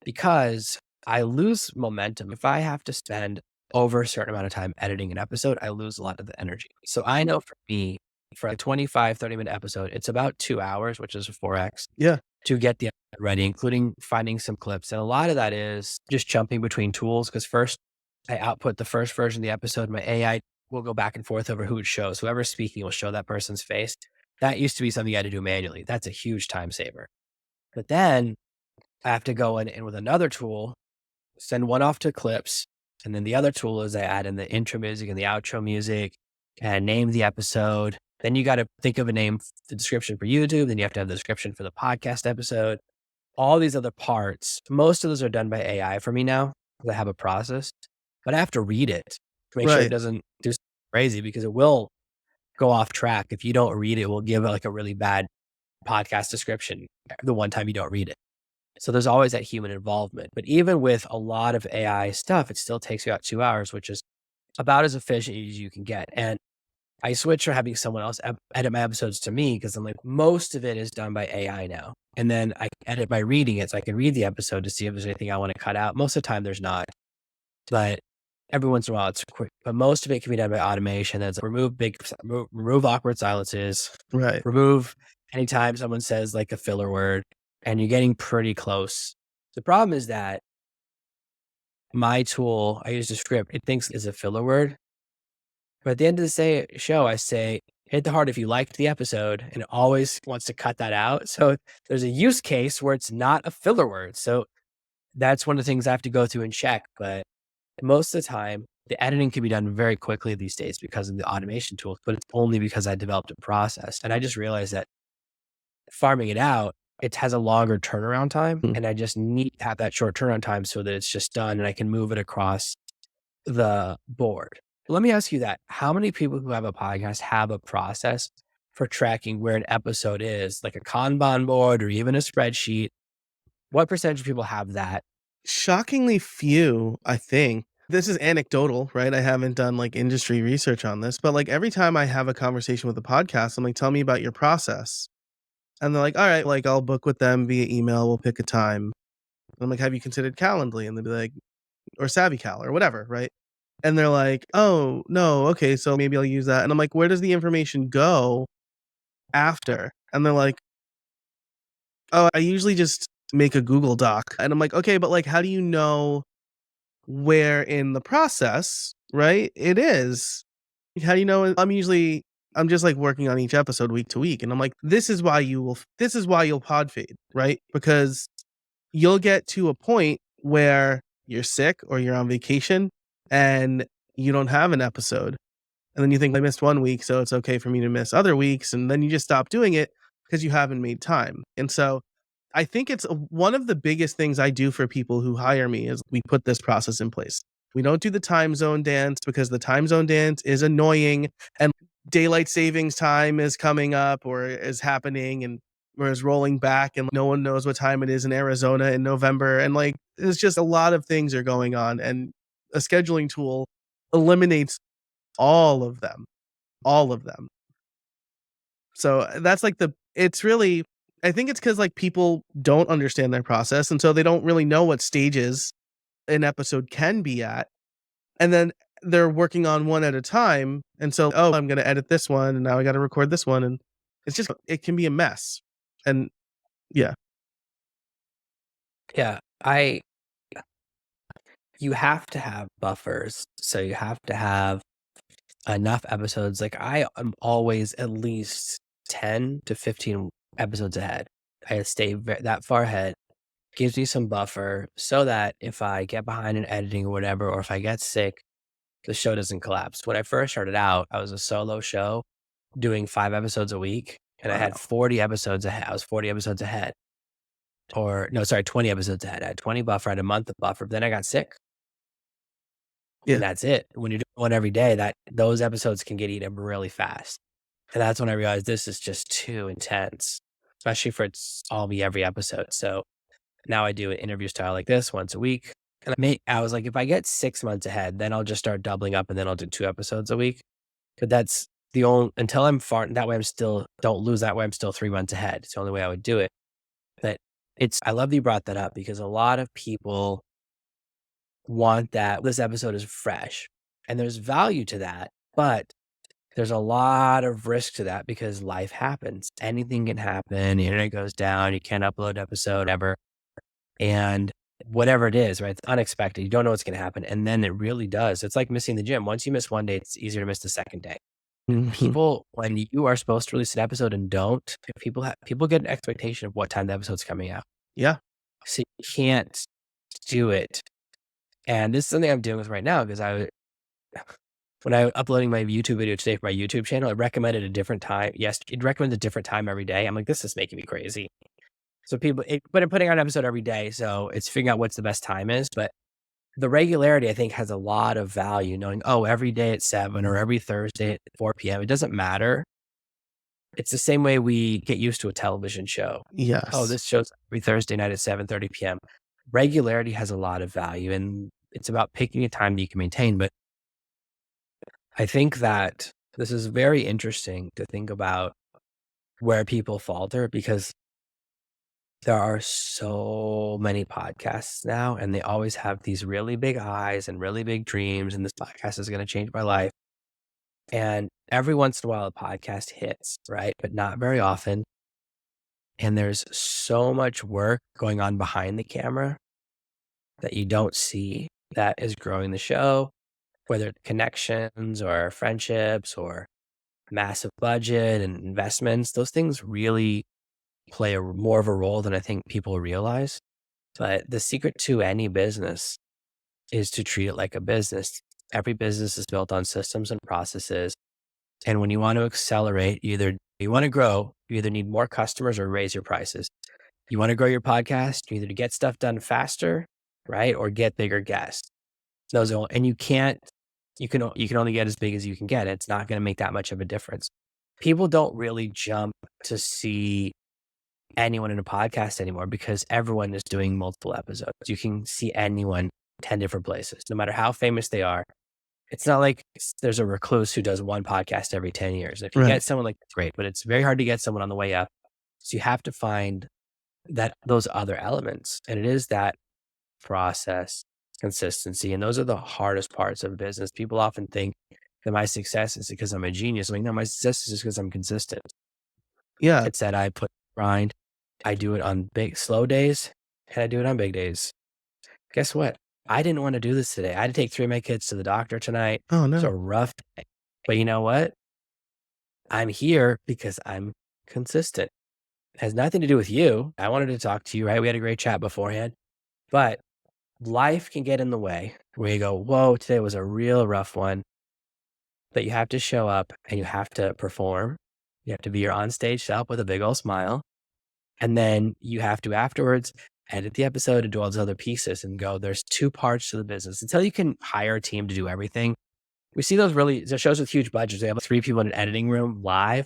A: because I lose momentum. If I have to spend over a certain amount of time editing an episode, I lose a lot of the energy. So I know for me, for a 25, 30-minute episode, it's about 2 hours, which is a 4X
B: Yeah.
A: to get the episode ready, including finding some clips. And a lot of that is just jumping between tools. Because first I output the first version of the episode. My AI will go back and forth over who it shows. Whoever's speaking will show that person's face. That used to be something you had to do manually. That's a huge time saver. But then I have to go in with another tool, send one off to clips. And then the other tool is I add in the intro music and the outro music and name the episode. Then you got to think of a name, the description for YouTube. Then you have to have the description for the podcast episode. All these other parts, most of those are done by AI for me now because I have a process, but I have to read it to make sure it
B: Right.
A: doesn't do something crazy because it will go off track. If you don't read it, it will give like a really bad podcast description the one time you don't read it. So there's always that human involvement. But even with a lot of AI stuff, it still takes you about 2 hours, which is about as efficient as you can get. And I switched from having someone else edit my episodes to me because I'm like, most of it is done by AI now. And then I edit by reading it. So I can read the episode to see if there's anything I want to cut out. Most of the time there's not, but every once in a while it's quick. But most of it can be done by automation. That's remove awkward silences,
B: Right.
A: remove anytime someone says like a filler word and you're getting pretty close. The problem is that my tool, I use a script, it thinks is a filler word. But at the end of the show, I say, hit the heart if you liked the episode, and it always wants to cut that out. So there's a use case where it's not a filler word. So that's one of the things I have to go through and check. But most of the time, the editing can be done very quickly these days because of the automation tools, but it's only because I developed a process. And I just realized that farming it out, it has a longer turnaround time.
B: Mm.
A: And I just need to have that short turnaround time so that it's just done and I can move it across the board. Let me ask you that. How many people who have a podcast have a process for tracking where an episode is, like a Kanban board or even a spreadsheet? What percentage of people have that?
B: Shockingly few, I think. This is anecdotal, right? I haven't done like industry research on this, but like every time I have a conversation with a podcast, I'm like, tell me about your process. And they're like, all right, like I'll book with them via email. We'll pick a time. And I'm like, have you considered Calendly? And they'll be like, or SavvyCal or whatever, right? And they're like, oh, no, okay, so maybe I'll use that. And I'm like, where does the information go after? And they're like, oh, I usually just make a Google Doc. And I'm like, okay, but like, how do you know where in the process, right, it is? How do you know? I'm just like working on each episode week to week, and I'm like, this is why you'll pod fade, right? Because you'll get to a point where you're sick or you're on vacation and you don't have an episode. And then you think, I missed 1 week, so it's okay for me to miss other weeks. And then you just stop doing it because you haven't made time. And so I think one of the biggest things I do for people who hire me is we put this process in place. We don't do the time zone dance because the time zone dance is annoying and daylight savings time is coming up or is happening and or is rolling back and no one knows what time it is in Arizona in November. And like, it's just a lot of things are going on. And a scheduling tool eliminates all of them, all of them. So that's like it's really, I think it's because like people don't understand their process. And so they don't really know what stages an episode can be at. And then they're working on one at a time. And so, oh, I'm going to edit this one and now I got to record this one. And it can be a mess. And yeah.
A: Yeah, you have to have buffers. So you have to have enough episodes. Like I am always at least 10 to 15 episodes ahead. I stay that far ahead. Gives me some buffer so that if I get behind in editing or whatever, or if I get sick, the show doesn't collapse. When I first started out, I was a solo show doing 5 episodes a week, and I had
B: Wow.
A: 40 episodes ahead. I was 40 episodes ahead. Or no, sorry, 20 episodes ahead. I had 20 buffer, I had a month of buffer. Then I got sick, and
B: Yeah.
A: that's it. When you're doing one every day, those episodes can get eaten up really fast. And that's when I realized this is just too intense, especially for it's all me every episode. So now I do an interview style like this once a week. And I was like, if I get 6 months ahead, then I'll just start doubling up and then I'll do 2 episodes a week. But that's the only, until I'm far, that way I'm still, don't lose that way I'm still 3 months ahead. It's the only way I would do it. But I love that you brought that up because a lot of people want that this episode is fresh and there's value to that. But there's a lot of risk to that because life happens. Anything can happen. The internet goes down. You can't upload an episode ever. And whatever it is, right? It's unexpected. You don't know what's going to happen. And then it really does. It's like missing the gym. Once you miss one day, it's easier to miss the second day.
B: Mhm.
A: People, when you are supposed to release an episode and don't, people get an expectation of what time the episode's coming out.
B: Yeah.
A: So you can't do it. And this is something I'm dealing with right now because when I was uploading my YouTube video today for my YouTube channel, it recommended a different time. Yes, it recommends a different time every day. I'm like, this is making me crazy. So but I'm putting out an episode every day, so it's figuring out what's the best time is. But the regularity, I think, has a lot of value. Knowing, oh, every day at 7 or every Thursday at 4 p.m. It doesn't matter. It's the same way we get used to a television show. Oh,
B: Yes.
A: this show's every Thursday night at 7:30 p.m. Regularity has a lot of value, and it's about picking a time that you can maintain. But I think that this is very interesting to think about where people falter because there are so many podcasts now, and they always have these really big eyes and really big dreams, and this podcast is going to change my life. And every once in a while, a podcast hits, right? But not very often. And there's so much work going on behind the camera that you don't see that is growing the show, whether it's connections or friendships or massive budget and investments. Those things really play more of a role than I think people realize. But the secret to any business is to treat it like a business. Every business is built on systems and processes. And when you want to accelerate, you want to grow, you either need more customers or raise your prices. You want to grow your podcast, either to get stuff done faster, right? Or get bigger guests. And you can only get as big as you can get. It's not going to make that much of a difference. People don't really jump to see anyone in a podcast anymore because everyone is doing multiple episodes. You can see anyone 10 different places, no matter how famous they are. It's not like there's a recluse who does one podcast every 10 years. If you
B: Right.
A: get someone like that's great, but it's very hard to get someone on the way up. So you have to find those other elements. And it is that process, consistency. And those are the hardest parts of business. People often think that my success is because I'm a genius. I'm like, no, my success is just because I'm consistent.
B: Yeah.
A: It's that I put grind. I do it on slow days and I do it on big days. Guess what? I didn't want to do this today. I had to take 3 of my kids to the doctor tonight.
B: Oh
A: It's a
B: no.
A: rough day. But you know what? I'm here because I'm consistent. It has nothing to do with you. I wanted to talk to you, right? We had a great chat beforehand, but life can get in the way where you go, whoa, today was a real rough one. But you have to show up and you have to perform. You have to be your on stage self with a big old smile. And then you have to afterwards edit the episode and do all those other pieces and go, there's two parts to the business. Until you can hire a team to do everything, we see the shows with huge budgets. They have like 3 people in an editing room live.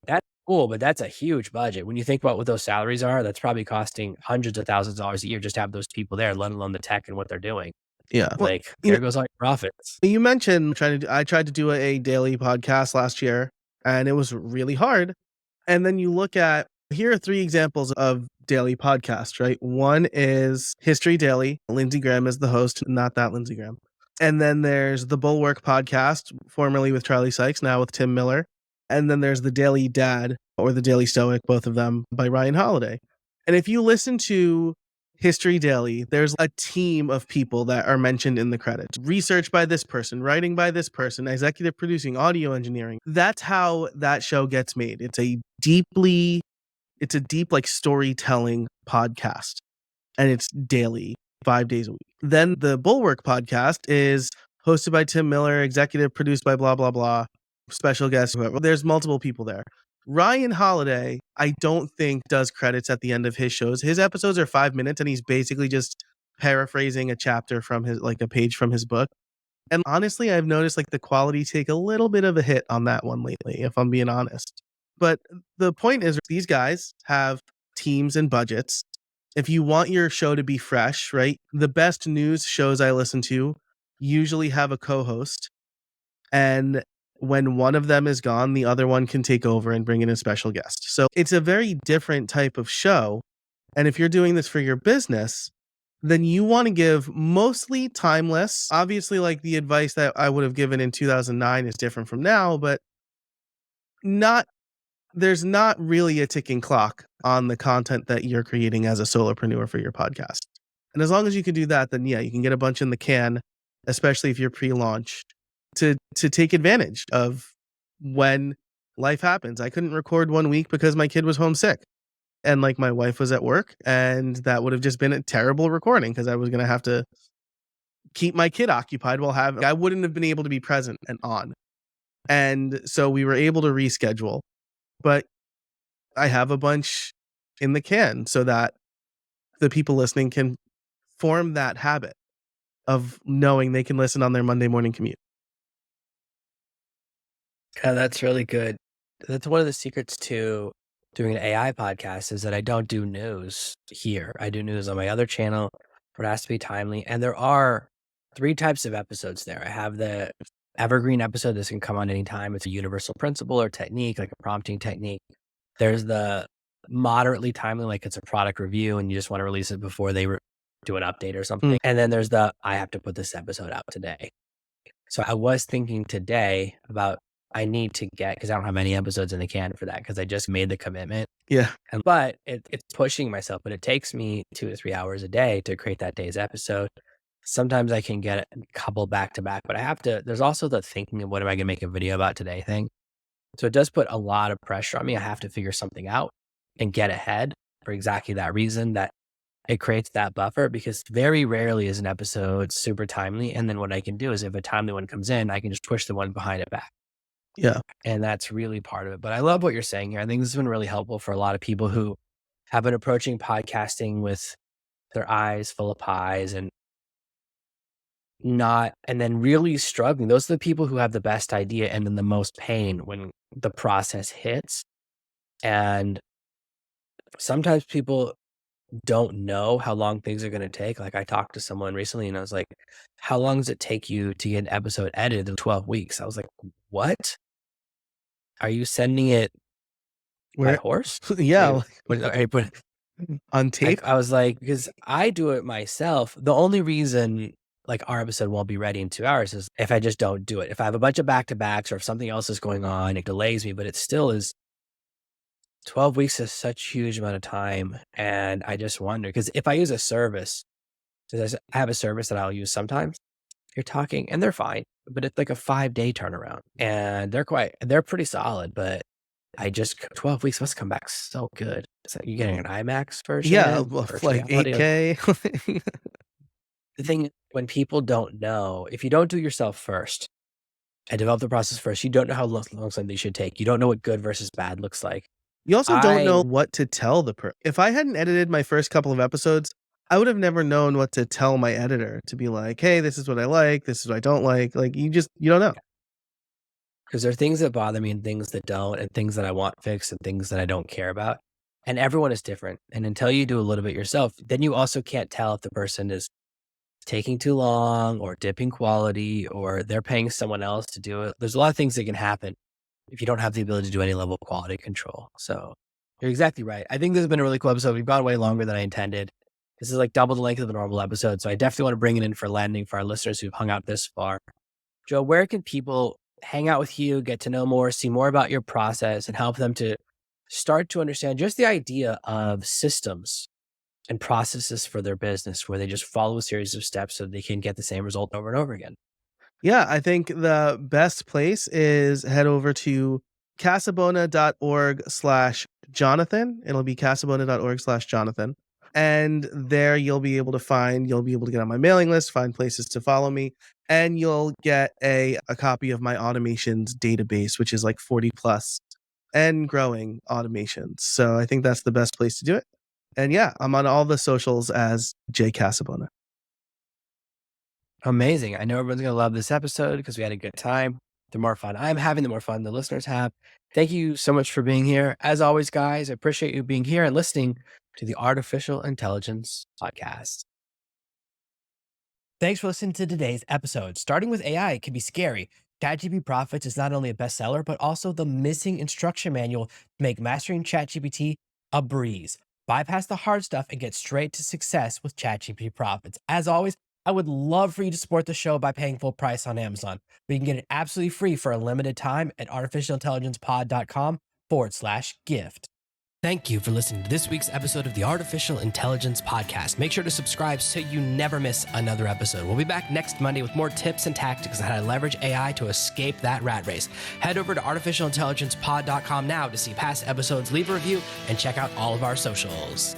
A: That's cool, but that's a huge budget. When you think about what those salaries are, that's probably costing hundreds of thousands of dollars a year just to have those people there, let alone the tech and what they're doing.
B: Yeah. Well,
A: Like, there goes all your profits.
B: you mentioned I tried to do a daily podcast last year, and it was really hard. And then you look at, here are 3 examples of daily podcasts, right? One is History Daily. Lindsey Graham is the host, not that Lindsey Graham. And then there's the Bulwark podcast, formerly with Charlie Sykes, now with Tim Miller. And then there's the Daily Dad or the Daily Stoic, both of them by Ryan Holiday. And if you listen to History Daily, there's a team of people that are mentioned in the credits. Research by this person, writing by this person, executive producing, audio engineering. That's how that show gets made. It's a deep like storytelling podcast, and it's daily, 5 days a week. Then the Bulwark podcast is hosted by Tim Miller, executive produced by blah blah blah, special guest whoever. There's multiple people there. Ryan Holiday, I don't think does credits at the end of his shows. His episodes are 5 minutes, and he's basically just paraphrasing a chapter from his, like a page from his book. And honestly, I've noticed like the quality take a little bit of a hit on that one lately, if I'm being honest. But the point is, these guys have teams and budgets. If you want your show to be fresh, right? The best news shows I listen to usually have a co-host, and when one of them is gone, the other one can take over and bring in a special guest. So it's a very different type of show. And if you're doing this for your business, then you want to give mostly timeless. Obviously, like the advice that I would have given in 2009 is different from now, but not there's not really a ticking clock on the content that you're creating as a solopreneur for your podcast. And as long as you can do that, then yeah, you can get a bunch in the can, especially if you're pre-launch, to take advantage of when life happens. I couldn't record 1 week because my kid was homesick, and like my wife was at work, and that would have just been a terrible recording because I was going to have to keep my kid occupied while I wouldn't have been able to be present and on. And so we were able to reschedule, but I have a bunch in the can so that the people listening can form that habit of knowing they can listen on their Monday morning commute.
A: Yeah, that's really good. That's one of the secrets to doing an AI podcast is that I don't do news here. I do news on my other channel, but it has to be timely. And there are 3 types of episodes there. I have the evergreen episode. This can come on anytime. It's a universal principle or technique, like a prompting technique. There's the moderately timely, like it's a product review and you just want to release it before they do an update or something. And then there's the, I have to put this episode out today. So I was thinking today about I need to get, because I don't have any episodes in the can for that because I just made the commitment.
B: Yeah.
A: But it's pushing myself, but it takes me 2 to 3 hours a day to create that day's episode. Sometimes I can get a couple back to back, but I have to, there's also the thinking of what am I going to make a video about today thing. So it does put a lot of pressure on me. I have to figure something out and get ahead for exactly that reason, that it creates that buffer, because very rarely is an episode super timely. And then what I can do is if a timely one comes in, I can just push the one behind it back.
B: Yeah.
A: And that's really part of it. But I love what you're saying here. I think this has been really helpful for a lot of people who have been approaching podcasting with their eyes full of pies and then really struggling. Those are the people who have the best idea and then the most pain when the process hits. And sometimes people don't know how long things are going to take. Like I talked to someone recently and I was like, how long does it take you to get an episode edited in 12 weeks? I was like, what? Are you sending it by horse?
B: Yeah. On tape?
A: I was like, because I do it myself. The only reason like our episode won't be ready in 2 hours is if I just don't do it. If I have a bunch of back-to-backs or if something else is going on, it delays me, but it still is 12 weeks is such a huge amount of time. And I just wonder, because if I use a service, I have a service that I'll use sometimes. you're talking, and they're fine, but it's like a 5-day turnaround, and they're pretty solid, but I just 12 weeks must come back so good. So you getting an IMAX
B: Yeah,
A: version,
B: well,
A: virtual
B: like
A: reality? Like,
B: 8K.
A: the thing when people don't know, if you don't do yourself first and develop the process first, you don't know how long something should take. You don't know what good versus bad looks like.
B: You also don't
A: I
B: know what to tell if I hadn't edited my first couple of episodes, I would have never known what to tell my editor to be like, "Hey, this is what I like, this is what I don't like." Like, you don't know.
A: because there are things that bother me and things that don't, and things that I want fixed and things that I don't care about. And everyone is different. And until you do a little bit yourself, then you also can't tell if the person is taking too long or dipping quality or they're paying someone else to do it. There's a lot of things that can happen if you don't have the ability to do any level of quality control. So you're exactly right. I think this has been a really cool episode. We've gone way longer than I intended. This is like double the length of the normal episode. So I definitely want to bring it in for landing for our listeners who've hung out this far. Joe, where can people hang out with you, get to know more, see more about your process, and help them to start to understand just the idea of systems and processes for their business where they just follow a series of steps so they can get the same result over and over again?
B: Yeah, I think the best place is head over to casabona.org/Jonathan. It'll be casabona.org/Jonathan. And there you'll be able to get on my mailing list, find places to follow me, and you'll get a copy of my automations database, which is like 40 plus and growing automations. So I think that's the best place to do it. And yeah, I'm on all the socials as J Casabona.
A: Amazing. I know everyone's going to love this episode because we had a good time. The more fun I'm having, the more fun the listeners have. Thank you so much for being here. As always, guys, I appreciate you being here and listening to the Artificial Intelligence Podcast. Thanks for listening to today's episode. Starting with AI can be scary. ChatGPT Profits is not only a bestseller, but also the missing instruction manual to make mastering ChatGPT a breeze. Bypass the hard stuff and get straight to success with ChatGPT Profits. As always, I would love for you to support the show by paying full price on Amazon. We can get it absolutely free for a limited time at artificialintelligencepod.com/gift. Thank you for listening to this week's episode of the Artificial Intelligence Podcast. Make sure to subscribe so you never miss another episode. We'll be back next Monday with more tips and tactics on how to leverage AI to escape that rat race. Head over to artificialintelligencepod.com now to see past episodes, leave a review, and check out all of our socials.